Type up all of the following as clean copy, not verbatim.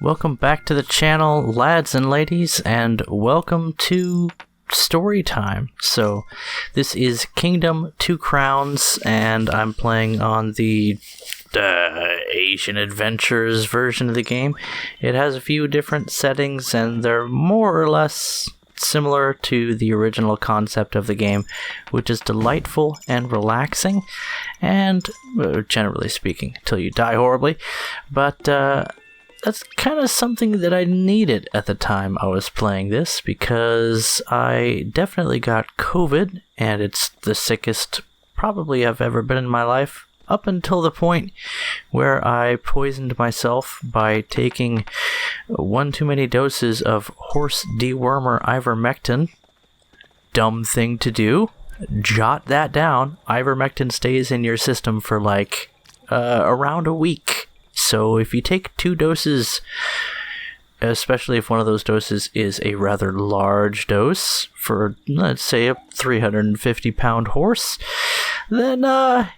Welcome back to the channel, lads and ladies, and welcome to story time. So, this is Kingdom 2 Crowns, and I'm playing on the Asian Adventures version of the game. It has a few different settings, and they're more or less similar to the original concept of the game, which is delightful and relaxing, and generally speaking, until you die horribly. But that's kind of something that I needed at the time I was playing this, because I definitely got COVID, and it's the sickest probably I've ever been in my life, up until the point where I poisoned myself by taking one too many doses of horse dewormer ivermectin. Dumb thing to do. Jot that down. Ivermectin stays in your system for around a week. So if you take 2 doses, especially if one of those doses is a rather large dose for, let's say, a 350-pound horse, then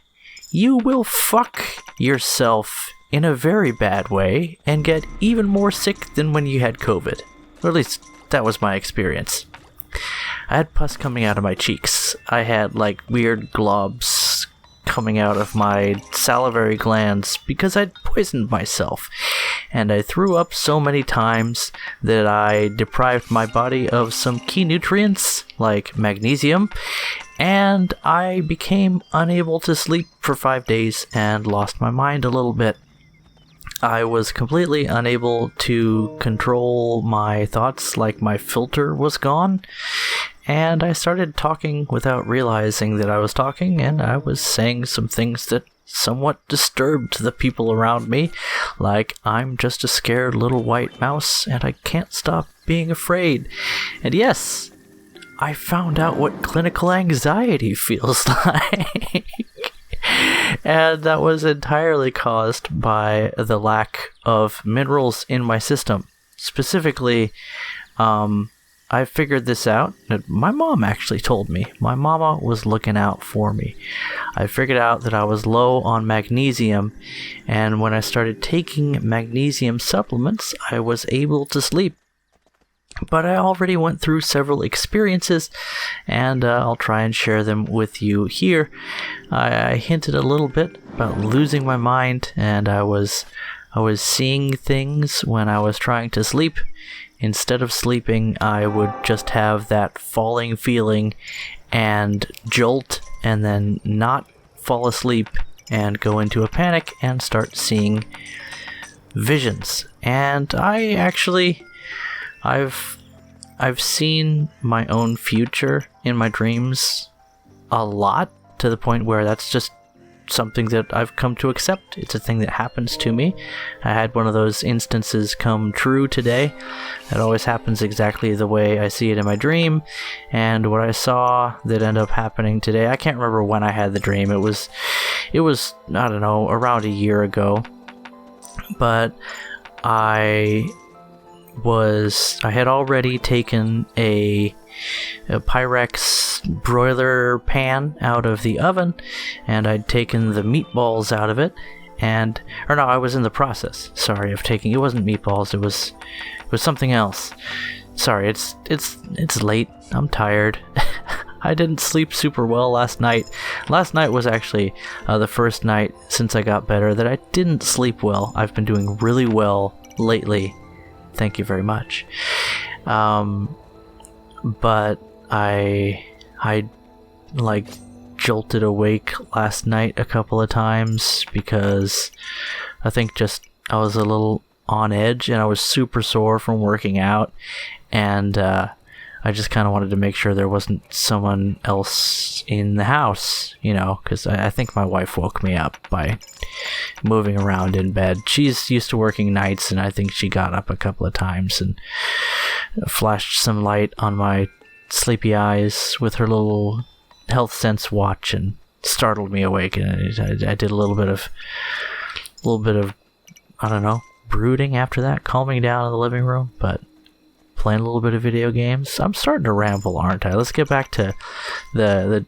you will fuck yourself in a very bad way and get even more sick than when you had COVID. Or at least that was my experience. I had pus coming out of my cheeks. I had weird globs coming out of my salivary glands because I'd poisoned myself. And I threw up so many times that I deprived my body of some key nutrients like magnesium, and I became unable to sleep for 5 days and lost my mind a little bit. I was completely unable to control my thoughts, like my filter was gone, and I started talking without realizing that I was talking, and I was saying some things that somewhat disturbed the people around me, like, I'm just a scared little white mouse and I can't stop being afraid. And yes, I found out what clinical anxiety feels like. And that was entirely caused by the lack of minerals in my system. Specifically, I figured this out. My mom actually told me. My mama was looking out for me. I figured out that I was low on magnesium, and when I started taking magnesium supplements, I was able to sleep. But I already went through several experiences, and I'll try and share them with you here. I hinted a little bit about losing my mind, and I was seeing things when I was trying to sleep. Instead of sleeping, I would just have that falling feeling and jolt, and then not fall asleep and go into a panic and start seeing visions. And I've seen my own future in my dreams a lot, to the point where that's just something that I've come to accept. It's a thing that happens to me. I had one of those instances come true today. It always happens exactly the way I see it in my dream, and what I saw that ended up happening today, I can't remember when I had the dream. It was I don't know, around a year ago, but I had already taken a Pyrex broiler pan out of the oven, and I'd taken the meatballs out of it, I was in the process, sorry, of taking, it wasn't meatballs, it was something else. Sorry, it's late, I'm tired. I didn't sleep super well last night. Last night was actually the first night since I got better that I didn't sleep well. I've been doing really well lately. Thank you very much. But I jolted awake last night a couple of times because I think just I was a little on edge, and I was super sore from working out, and I just kind of wanted to make sure there wasn't someone else in the house, because I think my wife woke me up by moving around in bed. She's used to working nights, and I think she got up a couple of times and flashed some light on my sleepy eyes with her little health sense watch and startled me awake. And I did a little bit of I don't know, brooding after that, calming down in the living room, but playing a little bit of video games. I'm starting to ramble, aren't I? Let's get back to the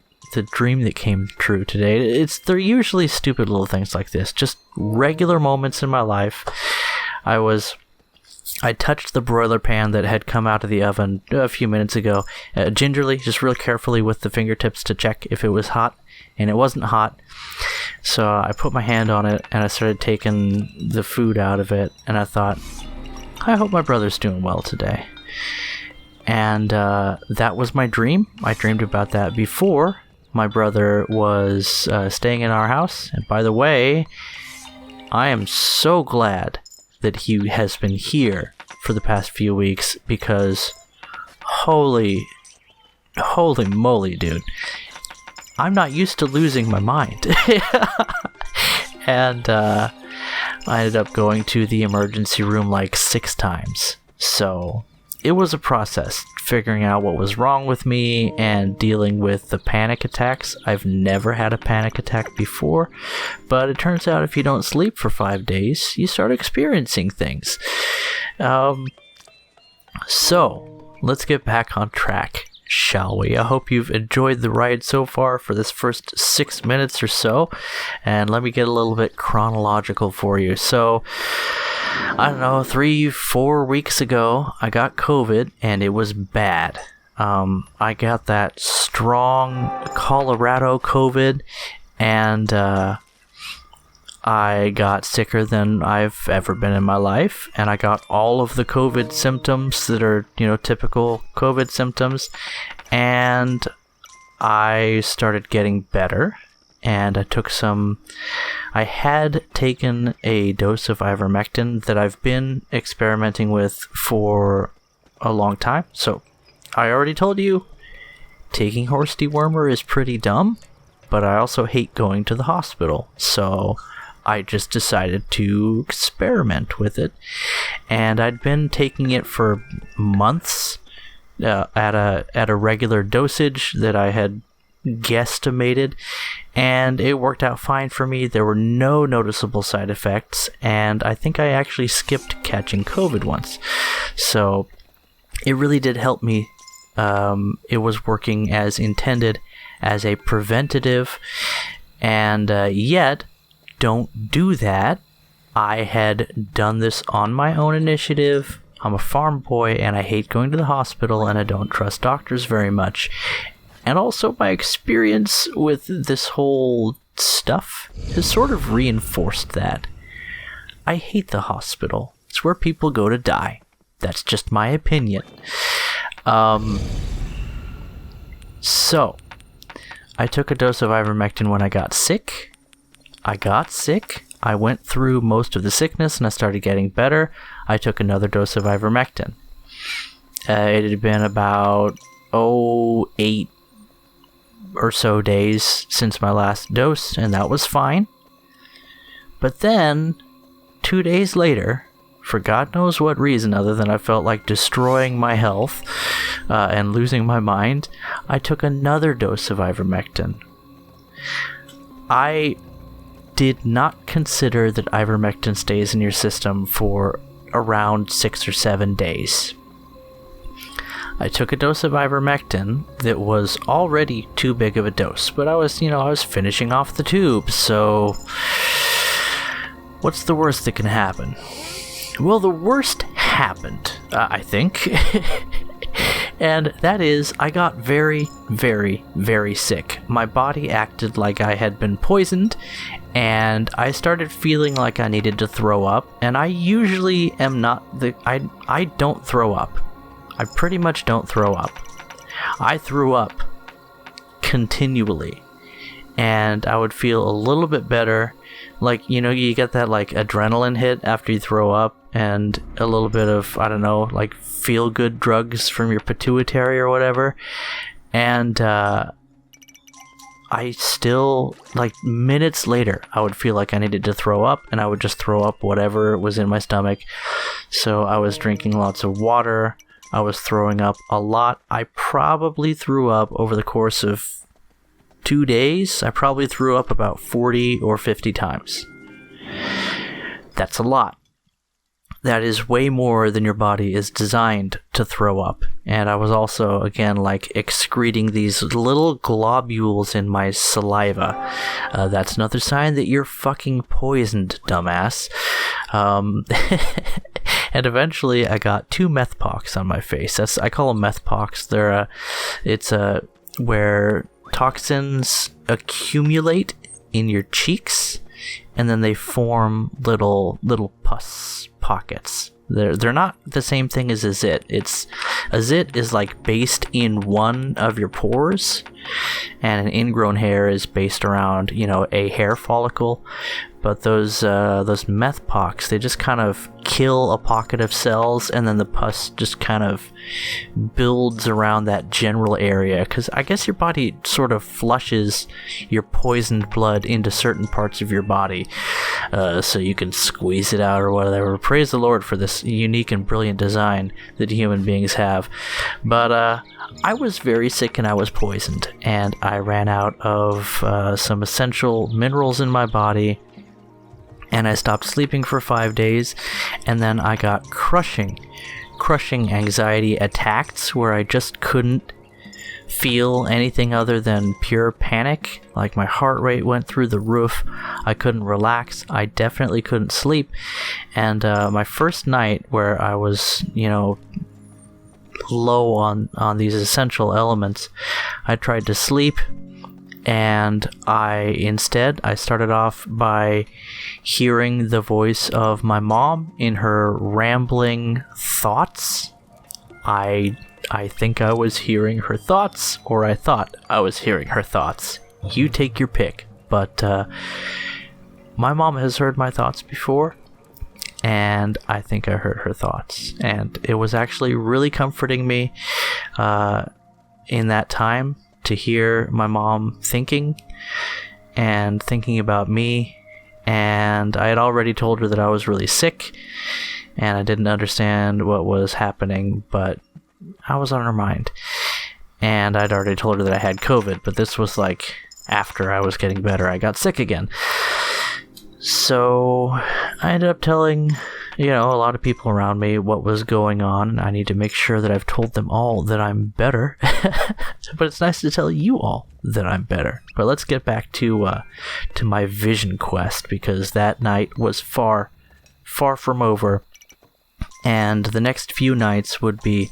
dream that came true today. They're usually stupid little things like this, just regular moments in my life. I was I touched the broiler pan that had come out of the oven a few minutes ago, gingerly, just real carefully with the fingertips to check if it was hot, and it wasn't hot. So I put my hand on it, and I started taking the food out of it, and I thought, I hope my brother's doing well today. And that was my dream. I dreamed about that before my brother was staying in our house. And by the way, I am so glad that he has been here for the past few weeks, because holy moly, dude, I'm not used to losing my mind. And I ended up going to the emergency room like 6 times. So it was a process, figuring out what was wrong with me and dealing with the panic attacks. I've never had a panic attack before, but it turns out if you don't sleep for 5 days, you start experiencing things. So let's get back on track, shall we? I hope you've enjoyed the ride so far for this first 6 minutes or so, and let me get a little bit chronological for you. So I don't know, 3-4 weeks ago, I got COVID, and it was bad. I got that strong Colorado COVID, and I got sicker than I've ever been in my life, and I got all of the COVID symptoms that are, typical COVID symptoms, and I started getting better. And I had taken a dose of ivermectin that I've been experimenting with for a long time. So I already told you, taking horse dewormer is pretty dumb, but I also hate going to the hospital. So I just decided to experiment with it. And I'd been taking it for months at a regular dosage that I had guesstimated, and it worked out fine for me. There were no noticeable side effects, and I think I actually skipped catching COVID once. So it really did help me. It was working as intended as a preventative, and yet, don't do that. I had done this on my own initiative. I'm a farm boy, and I hate going to the hospital, and I don't trust doctors very much. And also, my experience with this whole stuff has sort of reinforced that. I hate the hospital. It's where people go to die. That's just my opinion. So, I took a dose of ivermectin when I got sick. I went through most of the sickness and I started getting better. I took another dose of ivermectin. It had been about 8 or so days since my last dose, and that was fine. But then 2 days later, for God knows what reason other than I felt like destroying my health and losing my mind, I took another dose of ivermectin. I did not consider that ivermectin stays in your system for around 6 or 7 days. I took a dose of ivermectin that was already too big of a dose, but I was finishing off the tube, so what's the worst that can happen? Well, the worst happened, I think, and that is I got very, very, very sick. My body acted like I had been poisoned, and I started feeling like I needed to throw up, and I usually am not I don't throw up. I pretty much don't throw up. I threw up continually, and I would feel a little bit better. Like, you get that like adrenaline hit after you throw up, and a little bit of, I don't know, like feel good drugs from your pituitary or whatever. And I still, like minutes later, I would feel like I needed to throw up, and I would just throw up whatever was in my stomach. So I was drinking lots of water. I was throwing up a lot. I probably threw up over the course of 2 days. I probably threw up about 40 or 50 times. That's a lot. That is way more than your body is designed to throw up. And I was also, again, like excreting these little globules in my saliva. That's another sign that you're fucking poisoned, dumbass. And eventually I got 2 meth pox on my face. I call them meth pox. It's where toxins accumulate in your cheeks, and then they form little pus pockets. They're not the same thing as a zit. A zit is like based in one of your pores, and an ingrown hair is based around, a hair follicle. But those meth pox, they just kind of kill a pocket of cells, and then the pus just kind of builds around that general area. Because I guess your body sort of flushes your poisoned blood into certain parts of your body, so you can squeeze it out or whatever. Praise the Lord for this unique and brilliant design that human beings have. But I was very sick and I was poisoned, and I ran out of some essential minerals in my body. And I stopped sleeping for 5 days, and then I got crushing anxiety attacks where I just couldn't feel anything other than pure panic. Like, my heart rate went through the roof. I couldn't relax. I definitely couldn't sleep. And my first night where I was, low on these essential elements, I tried to sleep. And I started off by hearing the voice of my mom in her rambling thoughts. I think I was hearing her thoughts, or I thought I was hearing her thoughts. You take your pick. But my mom has heard my thoughts before, and I think I heard her thoughts. And it was actually really comforting me in that time to hear my mom thinking about me. And I had already told her that I was really sick and I didn't understand what was happening, but I was on her mind. And I'd already told her that I had COVID, but this was like after I was getting better. I got sick again. So I ended up telling, a lot of people around me what was going on, and I need to make sure that I've told them all that I'm better. But it's nice to tell you all that I'm better. But let's get back to my vision quest, because that night was far, far from over. And the next few nights would be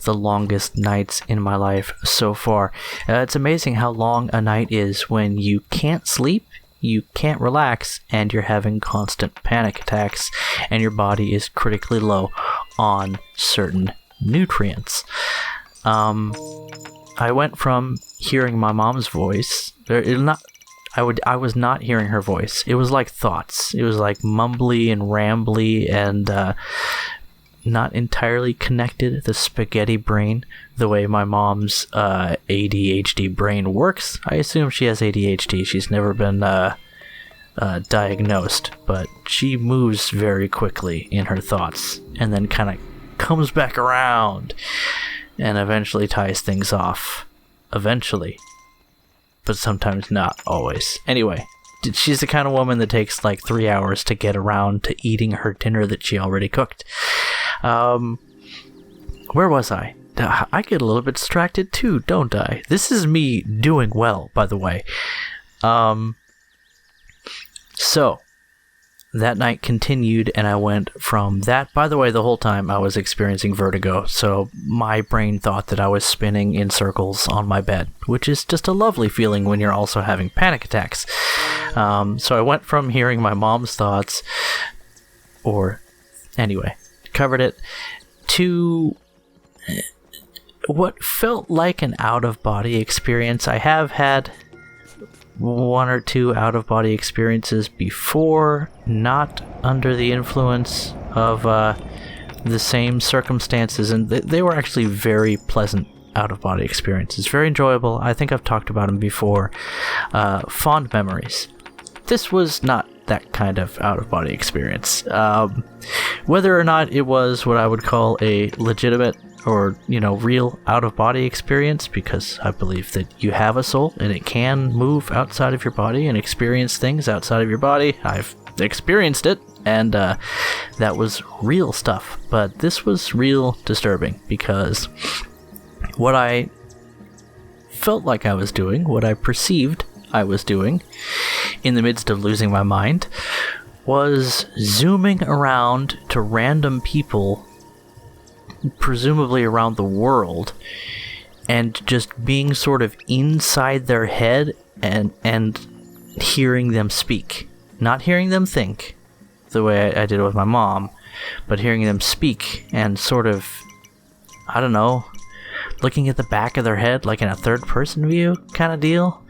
the longest nights in my life so far. It's amazing how long a night is when you can't sleep, you can't relax, and you're having constant panic attacks, and your body is critically low on certain nutrients. I went from hearing my mom's voice, I was not hearing her voice. It was like thoughts. It was like mumbly and rambly and not entirely connected. The spaghetti brain, the way my mom's ADHD brain works. I assume she has ADHD. She's never been diagnosed, but she moves very quickly in her thoughts and then kind of comes back around and eventually ties things off. Eventually. But sometimes not always. Anyway, she's the kind of woman that takes like 3 hours to get around to eating her dinner that she already cooked. Where was I? I get a little bit distracted too, don't I? This is me doing well, by the way. So, that night continued, and I went from that. By the way, the whole time I was experiencing vertigo, so my brain thought that I was spinning in circles on my bed, which is just a lovely feeling when you're also having panic attacks. So I went from hearing my mom's thoughts, covered it, to what felt like an out-of-body experience. I have had 1 or 2 out-of-body experiences before, not under the influence of the same circumstances, and they were actually very pleasant out-of-body experiences. Very enjoyable. I think I've talked about them before. Fond memories. This was not that kind of out-of-body experience. Whether or not it was what I would call a legitimate or, real out-of-body experience, because I believe that you have a soul and it can move outside of your body and experience things outside of your body. I've experienced it, and that was real stuff. But this was real disturbing, because what I felt like I was doing, what I perceived I was doing in the midst of losing my mind, was zooming around to random people, presumably around the world, and just being sort of inside their head and hearing them speak. Not hearing them think, the way I did with my mom, but hearing them speak and sort of, I don't know, looking at the back of their head like in a third-person view kind of deal.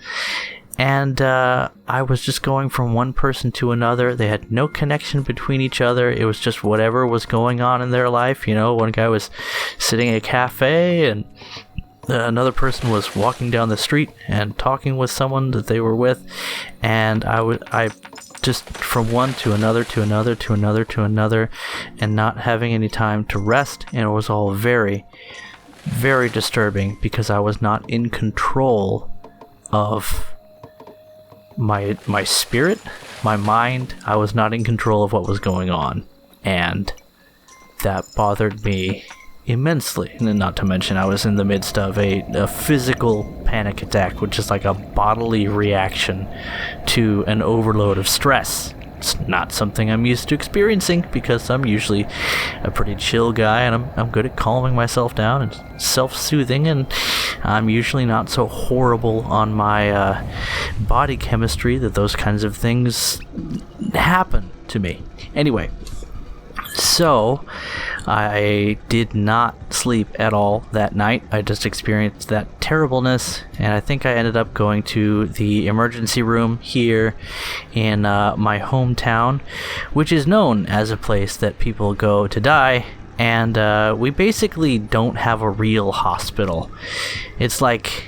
And I was just going from one person to another. They had no connection between each other. It was just whatever was going on in their life. You know, one guy was sitting in a cafe, and another person was walking down the street and talking with someone that they were with. And I just from one to another, to another, to another, to another, and not having any time to rest. And it was all very, very disturbing because I was not in control of my spirit, my mind. I was not in control of what was going on, and that bothered me immensely. And not to mention, I was in the midst of a physical panic attack, which is like a bodily reaction to an overload of stress. It's not something I'm used to experiencing because I'm usually a pretty chill guy, and I'm good at calming myself down and self-soothing, and I'm usually not so horrible on my body chemistry that those kinds of things happen to me. Anyway, so I did not sleep at all that night. I just experienced that terribleness, and I think I ended up going to the emergency room here in my hometown, which is known as a place that people go to die, and we basically don't have a real hospital. It's like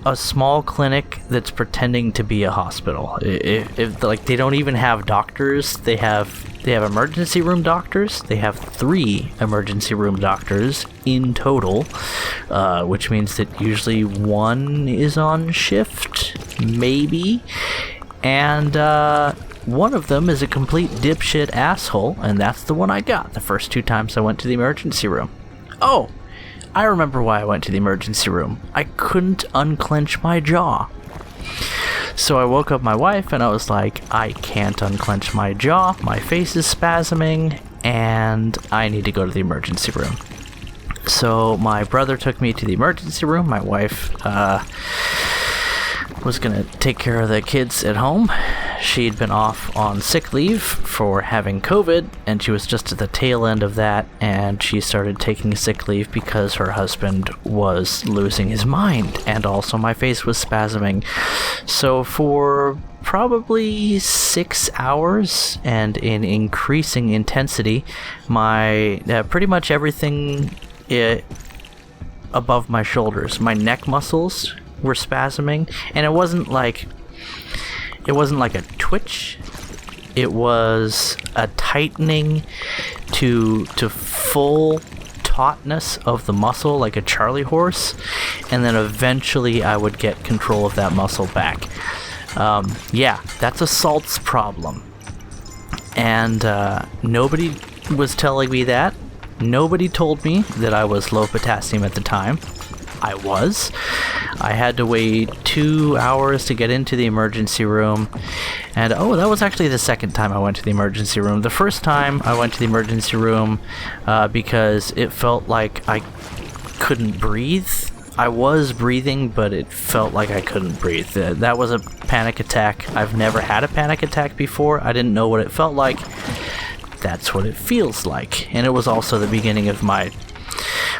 a small clinic that's pretending to be a hospital. If like, they don't even have doctors. They have emergency room doctors. They have 3 emergency room doctors in total, which means that usually one is on shift, maybe, and one of them is a complete dipshit asshole, and that's the one I got the first 2 times I went to the emergency room. Oh, I remember why I went to the emergency room. I couldn't unclench my jaw. So I woke up my wife and I was like, I can't unclench my jaw, my face is spasming, and I need to go to the emergency room. So my brother took me to the emergency room. My wife was gonna take care of the kids at home. She'd been off on sick leave for having COVID, and she was just at the tail end of that, and she started taking sick leave because her husband was losing his mind, and also my face was spasming. So for probably 6 hours, and in increasing intensity, my pretty much everything above my shoulders, my neck muscles were spasming, and it wasn't like a twitch. It was a tightening to full tautness of the muscle, like a Charlie horse, and then eventually I would get control of that muscle back. Yeah, that's a salts problem, and nobody was telling me that. Nobody told me that I was low potassium at the time. I had to wait 2 hours to get into the emergency room, and that was actually the second time I went to the emergency room. The first time I went to the emergency room because it felt like I couldn't breathe. I was breathing, but it felt like I couldn't breathe. That was a panic attack. I've never had a panic attack before. I didn't know what it felt like. That's what it feels like. And it was also the beginning of my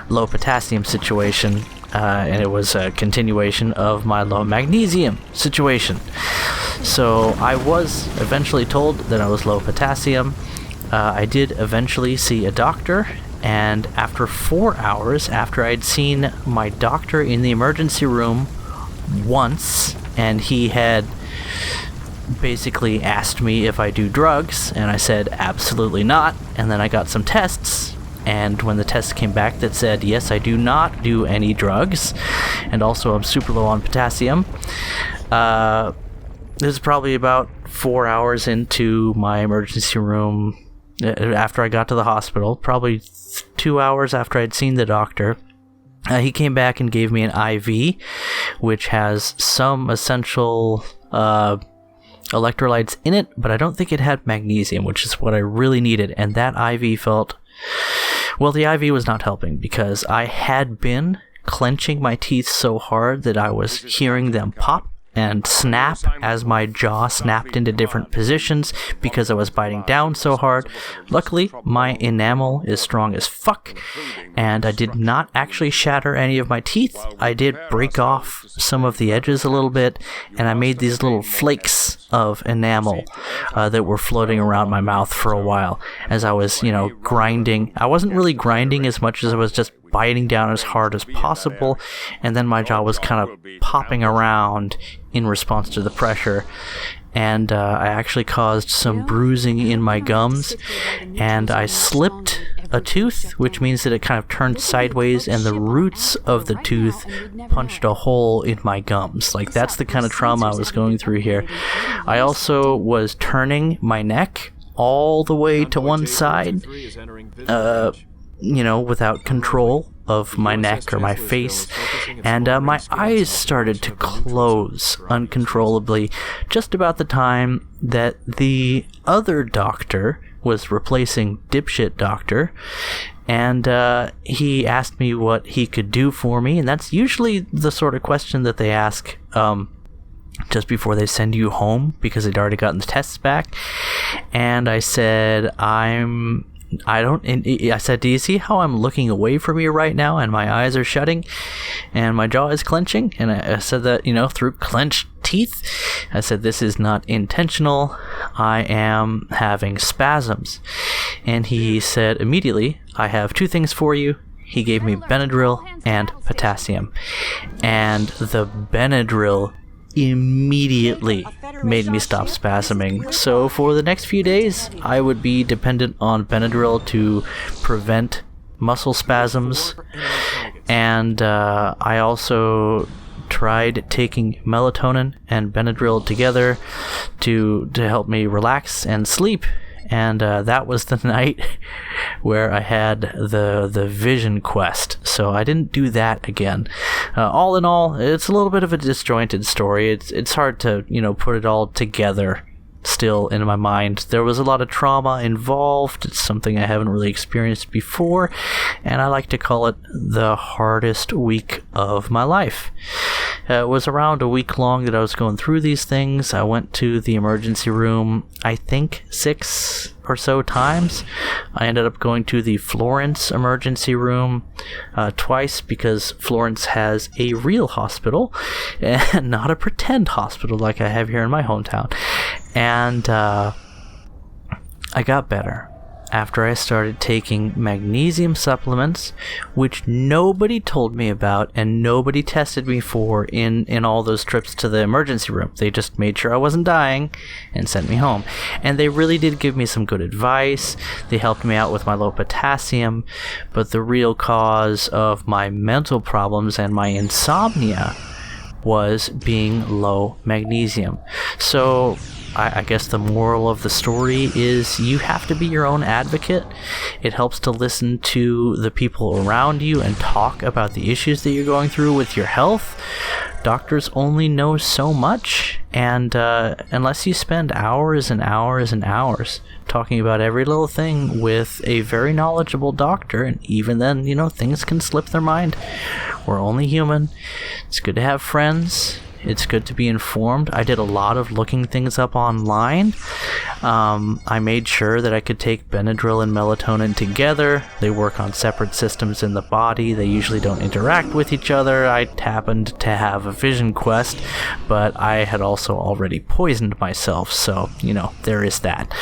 low potassium situation, and it was a continuation of my low magnesium situation. So I was eventually told that I was low potassium. I did eventually see a doctor, and after 4 hours, after I'd seen my doctor in the emergency room once, and he had basically asked me if I do drugs, and I said absolutely not, and then I got some tests, and when the tests came back that said yes, I do not do any drugs, and also I'm super low on potassium. This is probably about 4 hours into my emergency room after I got to the hospital, probably 2 hours after I'd seen the doctor. He came back and gave me an IV, which has some essential electrolytes in it, but I don't think it had magnesium, which is what I really needed. And that IV felt... Well, the IV was not helping because I had been clenching my teeth so hard that I was hearing them pop and snap as my jaw snapped into different positions because I was biting down so hard. Luckily, my enamel is strong as fuck, and I did not actually shatter any of my teeth. I did break off some of the edges a little bit, and I made these little flakes of enamel that were floating around my mouth for a while as I was, grinding. I wasn't really grinding as much as I was just biting down as hard as possible, and then my jaw was kind of popping around in response to the pressure, and I actually caused some bruising in my gums, and I slipped a tooth, which means that it kind of turned sideways, and the roots of the tooth punched a hole in my gums. Like, that's the kind of trauma I was going through here. I also was turning my neck all the way to one side, without control of my neck or my face, and my eyes started to close uncontrollably just about the time that the other doctor was replacing dipshit doctor, and he asked me what he could do for me, and that's usually the sort of question that they ask just before they send you home because they'd already gotten the tests back. And I said, I said, do you see how I'm looking away from you right now and my eyes are shutting and my jaw is clenching? And I said that, through clenched teeth. I said, this is not intentional. I am having spasms. And he said immediately, I have two things for you. He gave me Benadryl and potassium. And the Benadryl immediately made me stop spasming. So for the next few days, I would be dependent on Benadryl to prevent muscle spasms. And I also tried taking melatonin and Benadryl together to help me relax and sleep. And that was the night where I had the vision quest. So I didn't do that again. All in all, it's a little bit of a disjointed story. It's hard to, put it all together still in my mind. There was a lot of trauma involved. It's something I haven't really experienced before, and I like to call it the hardest week of my life. It was around a week long that I was going through these things. I went to the emergency room, I think 6 or so times. I ended up going to the Florence emergency room twice because Florence has a real hospital and not a pretend hospital like I have here in my hometown. And I got better after I started taking magnesium supplements, which nobody told me about and nobody tested me for in all those trips to the emergency room. They just made sure I wasn't dying and sent me home. And they really did give me some good advice. They helped me out with my low potassium, but the real cause of my mental problems and my insomnia was being low magnesium. So I guess the moral of the story is you have to be your own advocate. It helps to listen to the people around you and talk about the issues that you're going through with your health. Doctors only know so much, and unless you spend hours and hours and hours talking about every little thing with a very knowledgeable doctor, and even then, things can slip their mind. We're only human. It's good to have friends. It's good to be informed. I did a lot of looking things up online. I made sure that I could take Benadryl and melatonin together. They work on separate systems in the body. They usually don't interact with each other. I happened to have a vision quest, but I had also already poisoned myself, so, there is that.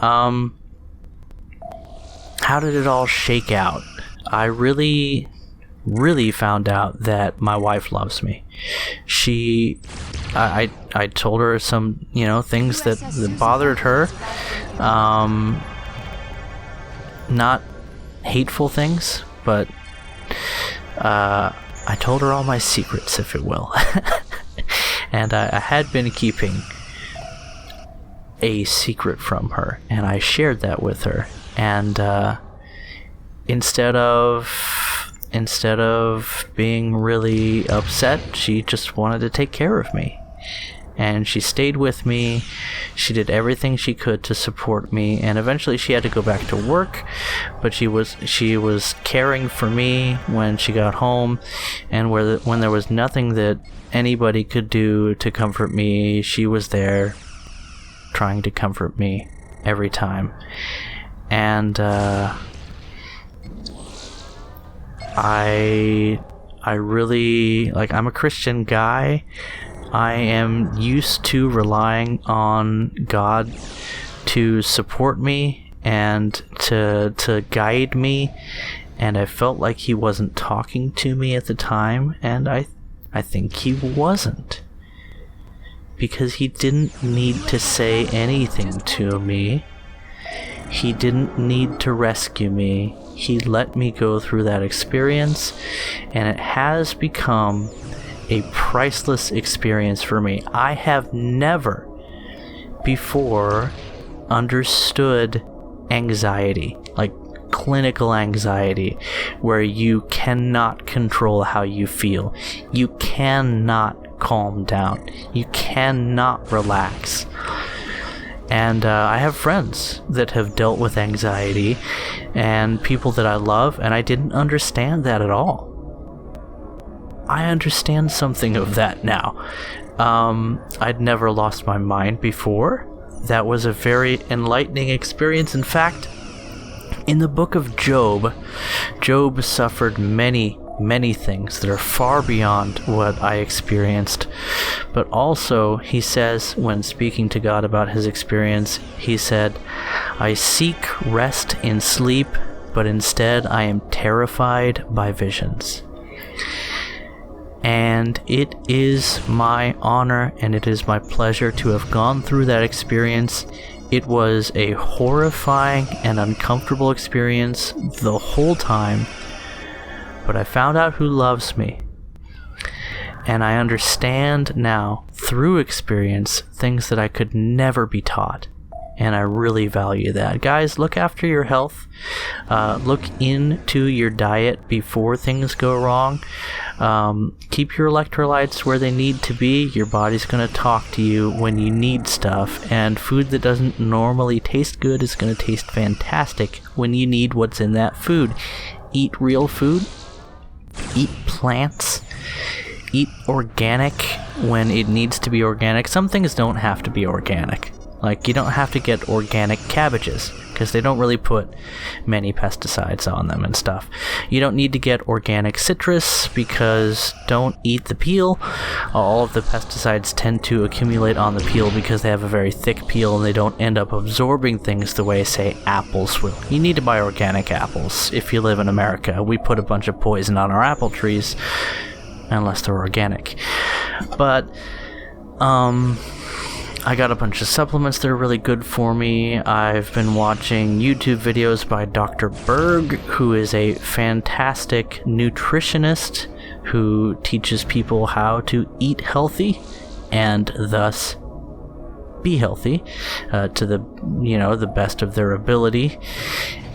How did it all shake out? I really found out that my wife loves me. I told her some, things that bothered her. Not hateful things, but I told her all my secrets, if it will. And I had been keeping a secret from her, and I shared that with her. And instead of being really upset, she just wanted to take care of me. and she stayed with me. She did everything she could to support me, and eventually she had to go back to work, but she was caring for me when she got home, and when there was nothing that anybody could do to comfort me, she was there trying to comfort me every time. And I really, like, I'm a Christian guy. I am used to relying on God to support me and to guide me, and I felt like he wasn't talking to me at the time, and I think he wasn't, because he didn't need to say anything to me. He didn't need to rescue me. He let me go through that experience, and it has become a priceless experience for me. I have never before understood anxiety, like clinical anxiety, where you cannot control how you feel. You cannot calm down. You cannot relax. And I have friends that have dealt with anxiety and people that I love, and I didn't understand that at all. I understand something of that now. I'd never lost my mind before. That was a very enlightening experience. In fact, in the book of Job, Job suffered many things that are far beyond what I experienced. But also, he says, when speaking to God about his experience, he said, "I seek rest in sleep, but instead I am terrified by visions." And it is my honor and it is my pleasure to have gone through that experience. It was a horrifying and uncomfortable experience the whole time, but I found out who loves me. And I understand now, through experience, things that I could never be taught. And I really value that. Guys, look after your health. Look into your diet before things go wrong. Keep your electrolytes where they need to be. Your body's going to talk to you when you need stuff. And food that doesn't normally taste good is going to taste fantastic when you need what's in that food. Eat real food. Eat plants. Eat organic when it needs to be organic. Some things don't have to be organic. Like, you don't have to get organic cabbages, because they don't really put many pesticides on them and stuff. You don't need to get organic citrus, because don't eat the peel. All of the pesticides tend to accumulate on the peel because they have a very thick peel and they don't end up absorbing things the way, say, apples will. You need to buy organic apples if you live in America. We put a bunch of poison on our apple trees, unless they're organic. But, I got a bunch of supplements that are really good for me. I've been watching YouTube videos by Dr. Berg, who is a fantastic nutritionist who teaches people how to eat healthy and thus be healthy to the best of their ability.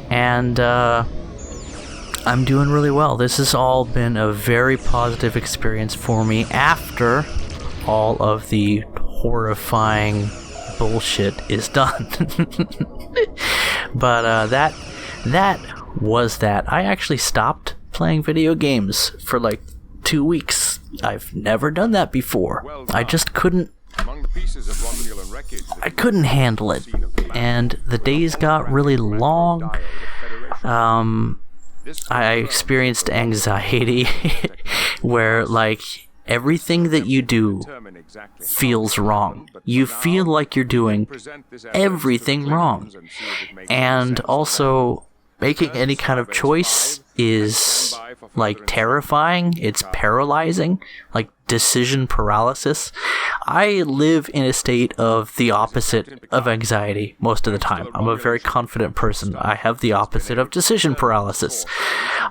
And I'm doing really well. This has all been a very positive experience for me after all of the horrifying bullshit is done. But that was that. I actually stopped playing video games for like 2 weeks. I've never done that before. I just couldn't handle it, and the days got really long. I experienced anxiety where, like, everything that you do feels wrong. You feel like you're doing everything wrong. And also, making any kind of choice is, like, terrifying. It's paralyzing. Like, decision paralysis. I live in a state of the opposite of anxiety most of the time. I'm a very confident person. I have the opposite of decision paralysis.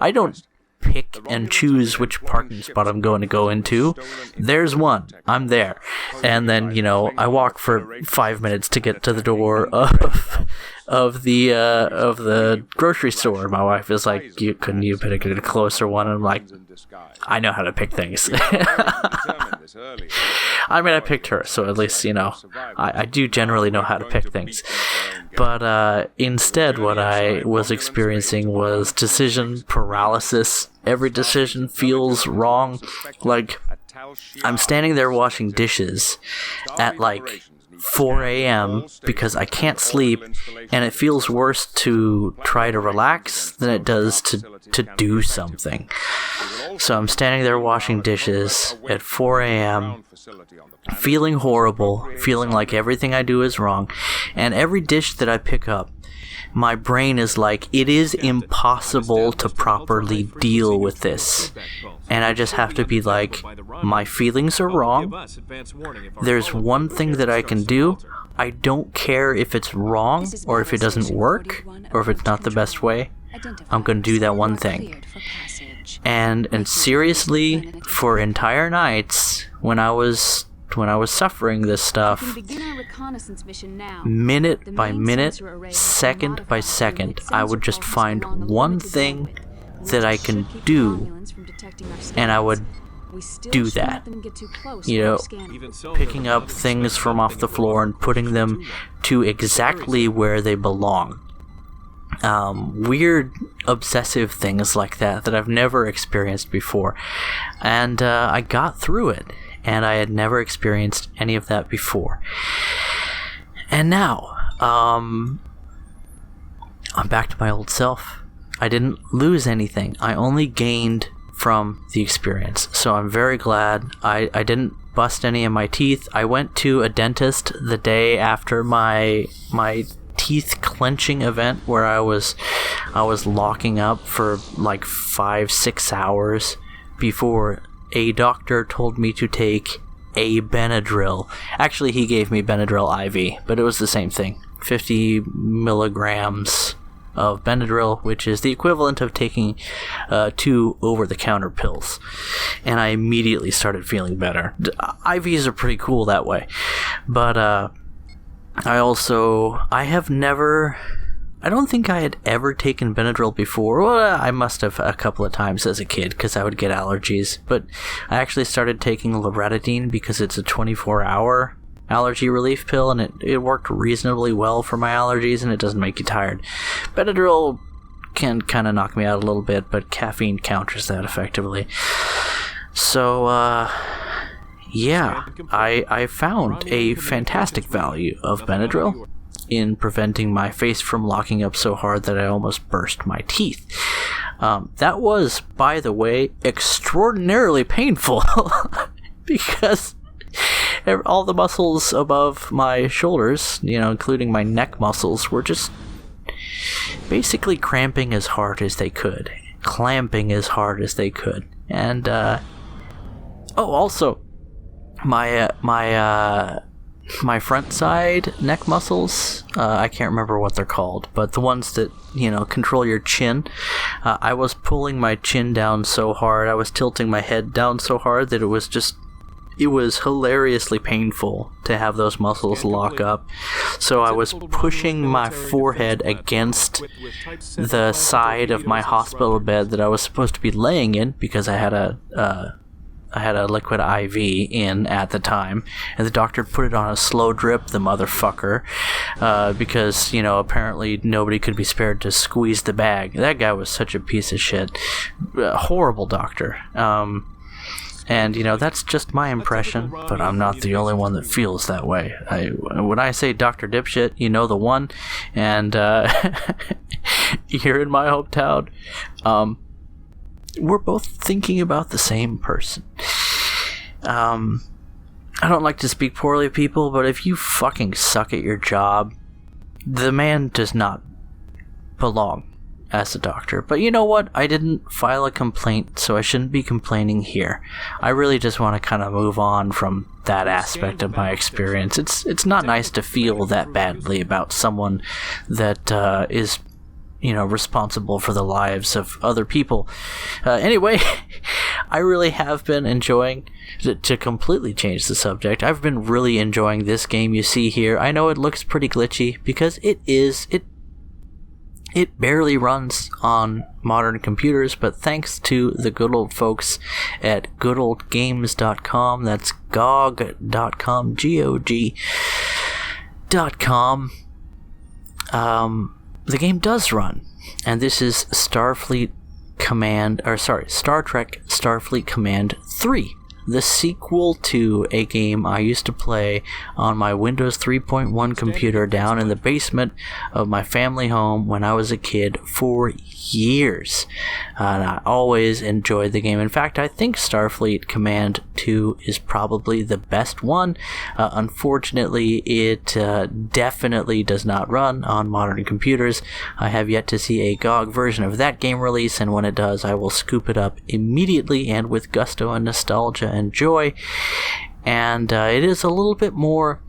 I don't pick and choose which parking spot I'm going to go into. There's one. I'm there. And then, I walk for 5 minutes to get to the door of the grocery store. My wife is like, couldn't you pick a closer one? And I'm like, I know how to pick things. I mean, I picked her, so at least, I do generally know how to pick things. But instead, what I was experiencing was decision paralysis. Every decision feels wrong. Like, I'm standing there washing dishes at, 4 a.m. because I can't sleep, and it feels worse to try to relax than it does to do something. So I'm standing there washing dishes at 4 a.m., feeling horrible, feeling like everything I do is wrong, and every dish that I pick up, my brain is like, it is impossible to properly deal with this. And I just have to be like, my feelings are wrong. There's one thing that I can do. I don't care if it's wrong, or if it doesn't work, or if it's not the best way. I'm going to do that one thing. And seriously, for entire nights, when I was suffering this stuff, minute by minute, second by second, I would just find one thing that I can do, and I would do that. Picking up things from off the floor and putting them to exactly where they belong. Weird, obsessive things like that I've never experienced before. And I got through it. And I had never experienced any of that before. And now, I'm back to my old self. I didn't lose anything. I only gained from the experience. So I'm very glad. I didn't bust any of my teeth. I went to a dentist the day after my teeth clenching event, where I was locking up for 5-6 hours before a doctor told me to take a Benadryl. Actually, he gave me Benadryl IV, but it was the same thing. 50 milligrams of Benadryl, which is the equivalent of taking 2 over-the-counter pills. And I immediately started feeling better. IVs are pretty cool that way. But I don't think I had ever taken Benadryl before. Well, I must have a couple of times as a kid, because I would get allergies. But I actually started taking loratadine because it's a 24-hour allergy relief pill, and it worked reasonably well for my allergies, and it doesn't make you tired. Benadryl can kind of knock me out a little bit, but caffeine counters that effectively. So, yeah, I found a fantastic value of Benadryl in preventing my face from locking up so hard that I almost burst my teeth. That was, by the way, extraordinarily painful because all the muscles above my shoulders, including my neck muscles, were just basically cramping as hard as they could, clamping as hard as they could. And also my front side neck muscles, I can't remember what they're called, but the ones that, control your chin, I was pulling my chin down so hard, I was tilting my head down so hard that it was hilariously painful to have those muscles lock up. So I was pushing my forehead against the side of my hospital bed that I was supposed to be laying in, because I had a liquid IV in at the time, and the doctor put it on a slow drip, the motherfucker, because, apparently nobody could be spared to squeeze the bag. That guy was such a piece of shit. Horrible doctor. And, that's just my impression, but I'm not the only one that feels that way. When I say Dr. Dipshit, you know the one, and here in my hometown, we're both thinking about the same person. I don't like to speak poorly of people, but if you fucking suck at your job, the man does not belong as a doctor. But you know what? I didn't file a complaint, so I shouldn't be complaining here. I really just want to kind of move on from that aspect of my experience. It's not nice to feel that badly about someone that is responsible for the lives of other people. Anyway, I really have been enjoying, to completely change the subject, I've been really enjoying this game you see here. I know it looks pretty glitchy, because it is. It barely runs on modern computers, but thanks to the good old folks at goodoldgames.com, that's GOG.com, GOG.com, the game does run. And this is Star Trek Starfleet Command 3. The sequel to a game I used to play on my Windows 3.1 computer down in the basement of my family home when I was a kid for years. And I always enjoyed the game. In fact, I think Starfleet Command 2 is probably the best one. Unfortunately, it definitely does not run on modern computers. I have yet to see a GOG version of that game release, and when it does, I will scoop it up immediately and with gusto and nostalgia and joy. And it is a little bit more,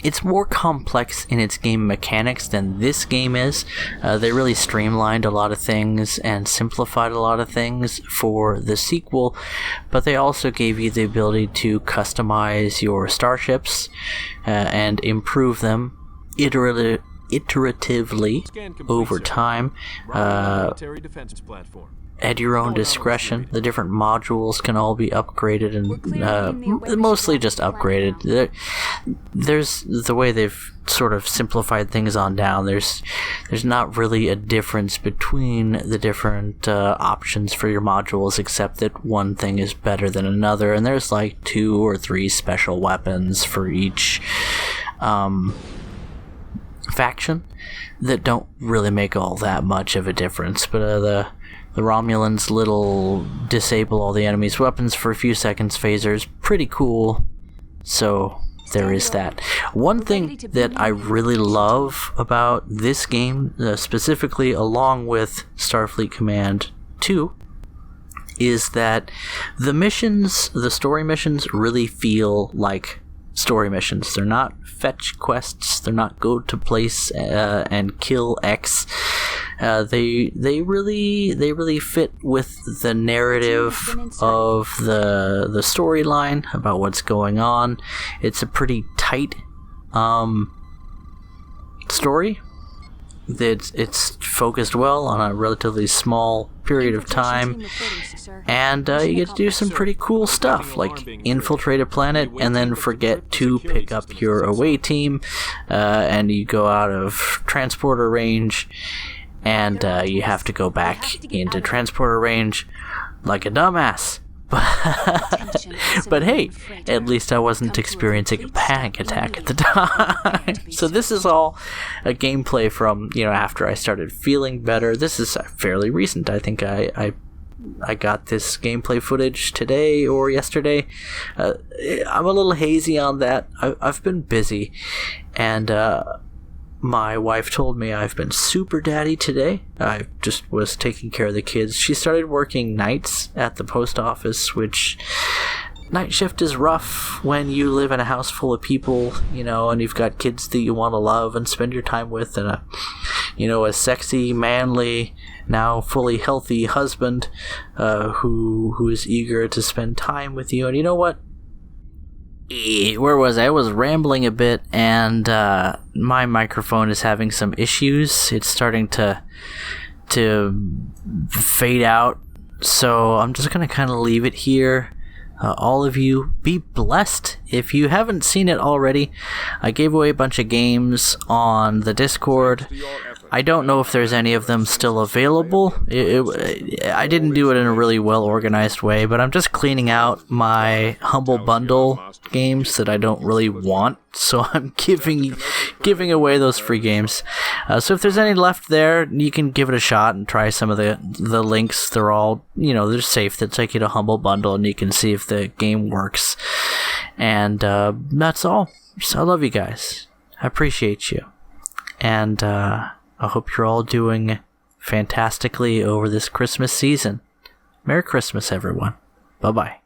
it's more complex in its game mechanics than this game is. They really streamlined a lot of things and simplified a lot of things for the sequel, but they also gave you the ability to customize your starships and improve them iteratively over time. At your own discretion. The different modules can all be upgraded and mostly just upgraded. There's the way they've sort of simplified things on down. There's not really a difference between the different options for your modules, except that one thing is better than another, and there's like 2 or 3 special weapons for each faction that don't really make all that much of a difference. But the Romulans' little disable all the enemy's weapons for a few seconds phasers, pretty cool. So there is that. One thing that I really love about this game, specifically along with Starfleet Command 2, is that the story missions really feel like story missions. They're not fetch quests. They're not go to place and kill X. They really fit with the narrative of the storyline about what's going on. It's a pretty tight story. It's focused well on a relatively small period of time, and you get to do some pretty cool stuff, like infiltrate a planet and then forget to pick up your away team, and you go out of transporter range, and you have to go back into transporter range like a dumbass. But hey, at least I wasn't experiencing a panic attack at the time. So this is all a gameplay from, after I started feeling better. This is fairly recent. I think I got this gameplay footage today or yesterday. I'm a little hazy on that. I've been busy, and my wife told me I've been super daddy today. I just was taking care of the kids. She started working nights at the post office, which night shift is rough when you live in a house full of people, and you've got kids that you want to love and spend your time with, and a sexy, manly, now fully healthy husband who is eager to spend time with you. And you know what? Where was I? I was rambling a bit, and my microphone is having some issues. It's starting to fade out, so I'm just going to kind of leave it here. All of you, be blessed. If you haven't seen it already, I gave away a bunch of games on the Discord. I don't know if there's any of them still available. I didn't do it in a really well-organized way, but I'm just cleaning out my Humble Bundle games that I don't really want, so I'm giving away those free games. So if there's any left there, you can give it a shot and try some of the links. They're all, they're safe. They take you to Humble Bundle, and you can see if the game works. And that's all. So I love you guys. I appreciate you. And I hope you're all doing fantastically over this Christmas season. Merry Christmas, everyone. Bye-bye.